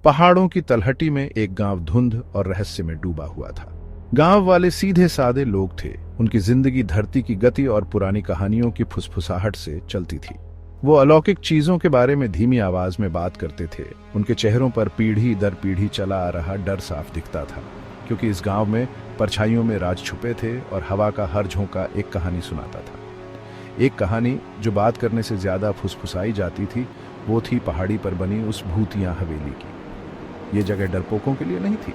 पहाड़ों की तलहटी में एक गांव धुंध और रहस्य में डूबा हुआ था। गांव वाले सीधे सादे लोग थे। उनकी जिंदगी धरती की गति और पुरानी कहानियों की फुसफुसाहट से चलती थी। वो अलौकिक चीजों के बारे में धीमी आवाज में बात करते थे। उनके चेहरों पर पीढ़ी दर पीढ़ी चला आ रहा डर साफ दिखता था, क्योंकि इस गांव में परछाइयों में राज छुपे थे और हवा का हर झोंका एक कहानी सुनाता था। एक कहानी जो बात करने से ज्यादा फुसफुसाई जाती थी, वो थी पहाड़ी पर बनी उस भूतिया हवेली की। ये जगह डरपोकों के लिए नहीं थी,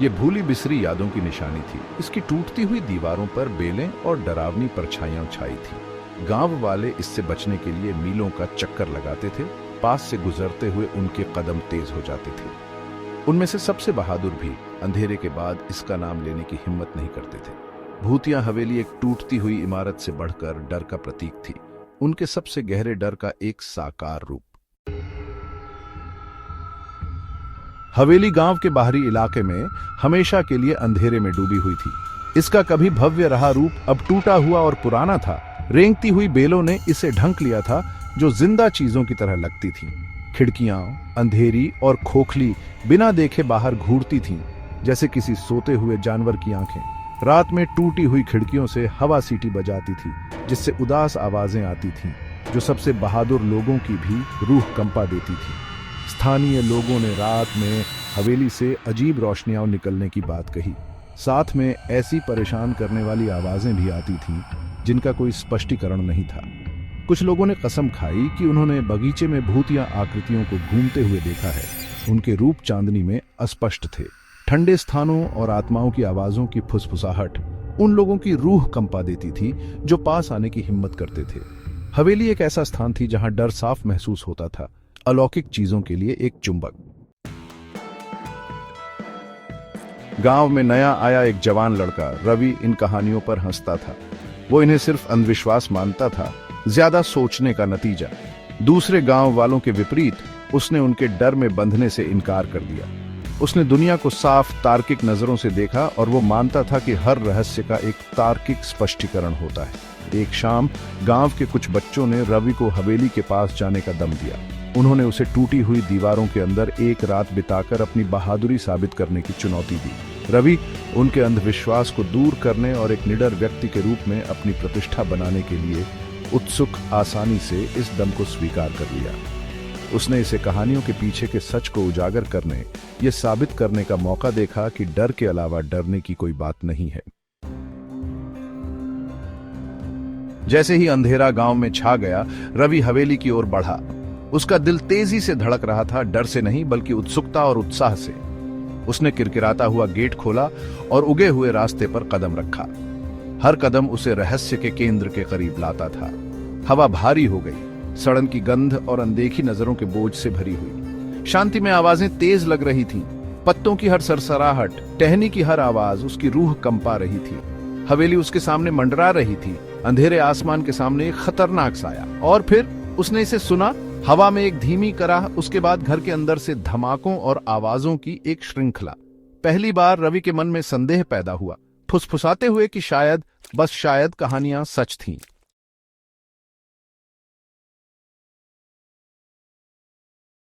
ये भूली बिसरी यादों की निशानी थी। इसकी टूटती हुई दीवारों पर बेलें और डरावनी परछाइयां छाई थी। गांव वाले इससे बचने के लिए मीलों का चक्कर लगाते थे। पास से गुजरते हुए उनके कदम तेज हो जाते थे। उनमें से सबसे बहादुर भी अंधेरे के बाद इसका नाम लेने की हिम्मत नहीं करते थे। भूतिया हवेली एक टूटती हुई इमारत से बढ़कर डर का प्रतीक थी, उनके सबसे गहरे डर का एक साकार रूप। हवेली गांव के बाहरी इलाके में हमेशा के लिए अंधेरे में डूबी हुई थी। इसका कभी भव्य रहा रूप अब टूटा हुआ और पुराना था। रेंगती हुई बेलों ने इसे ढंक लिया था, जो जिंदा चीजों की तरह लगती थीं। खिड़कियां अंधेरी और खोखली बिना देखे बाहर घूरती थीं, जैसे किसी सोते हुए जानवर की आंखें। रात में टूटी हुई खिड़कियों से हवा सीटी बजाती थी, जिससे उदास आवाजें आती थीं, जो सबसे बहादुर लोगों की भी रूह कंपा देती थी। स्थानीय लोगों ने रात में हवेली से अजीब रोशनियां निकलने की बात कही। साथ में ऐसी परेशान करने वाली आवाजें भी आती थीं, जिनका कोई स्पष्टीकरण नहीं था। कुछ लोगों ने कसम खाई कि उन्होंने बगीचे में भूतिया आकृतियों को घूमते हुए देखा है। उनके रूप चांदनी में अस्पष्ट थे। ठंडे स्थानों और आत्माओं की आवाजों की फुसफुसाहट उन लोगों की रूह कंपा देती थी, जो पास आने की हिम्मत करते थे। हवेली एक ऐसा स्थान थी जहां डर साफ महसूस होता था, अलौकिक चीजों के लिए एक चुंबक। गांव में नया आया एक जवान लड़का रवि इन कहानियों पर हंसता था। वो इन्हें सिर्फ अंधविश्वास मानता था, ज्यादा सोचने का नतीजा। दूसरे गांव वालों के विपरीत उसने उनके डर में बंधने से इनकार कर दिया। उसने दुनिया को साफ तार्किक नजरों से देखा और वो मानता था कि हर रहस्य का एक तार्किक स्पष्टीकरण होता है। एक शाम गांव के कुछ बच्चों ने रवि को हवेली के पास जाने का दम दिया। उन्होंने उसे टूटी हुई दीवारों के अंदर एक रात बिताकर अपनी बहादुरी साबित करने की चुनौती दी। रवि उनके अंधविश्वास को दूर करने और एक निडर व्यक्ति के रूप में अपनी प्रतिष्ठा बनाने के लिए उत्सुक आसानी से इस दम को स्वीकार कर लिया। उसने इसे कहानियों के पीछे के सच को उजागर करने, ये साबित करने का मौका देखा कि डर के अलावा डरने की कोई बात नहीं है। जैसे ही अंधेरा गांव में छा गया, रवि हवेली की ओर बढ़ा। उसका दिल तेजी से धड़क रहा था, डर से नहीं बल्कि उत्सुकता और उत्साह से। उसने किरकिराता हुआ गेट खोला और उगे हुए रास्ते पर कदम रखा। हर कदम उसे रहस्य के केंद्र के करीब लाता था। हवा भारी हो गई, सड़न की गंध और अनदेखी नजरों के बोझ से भरी हुई। शांति में आवाजें तेज लग रही थीं। पत्तों की हर सरसराहट, टहनी की हर आवाज उसकी रूह कंपा रही थी। हवेली उसके सामने मंडरा रही थी, अंधेरे आसमान के सामने एक खतरनाक साया। और फिर उसने इसे सुना। हवा में एक धीमी कराह, उसके बाद घर के अंदर से धमाकों और आवाजों की एक श्रृंखला। पहली बार रवि के मन में संदेह पैदा हुआ, फुसफुसाते हुए कि शायद, बस शायद कहानियां सच थीं।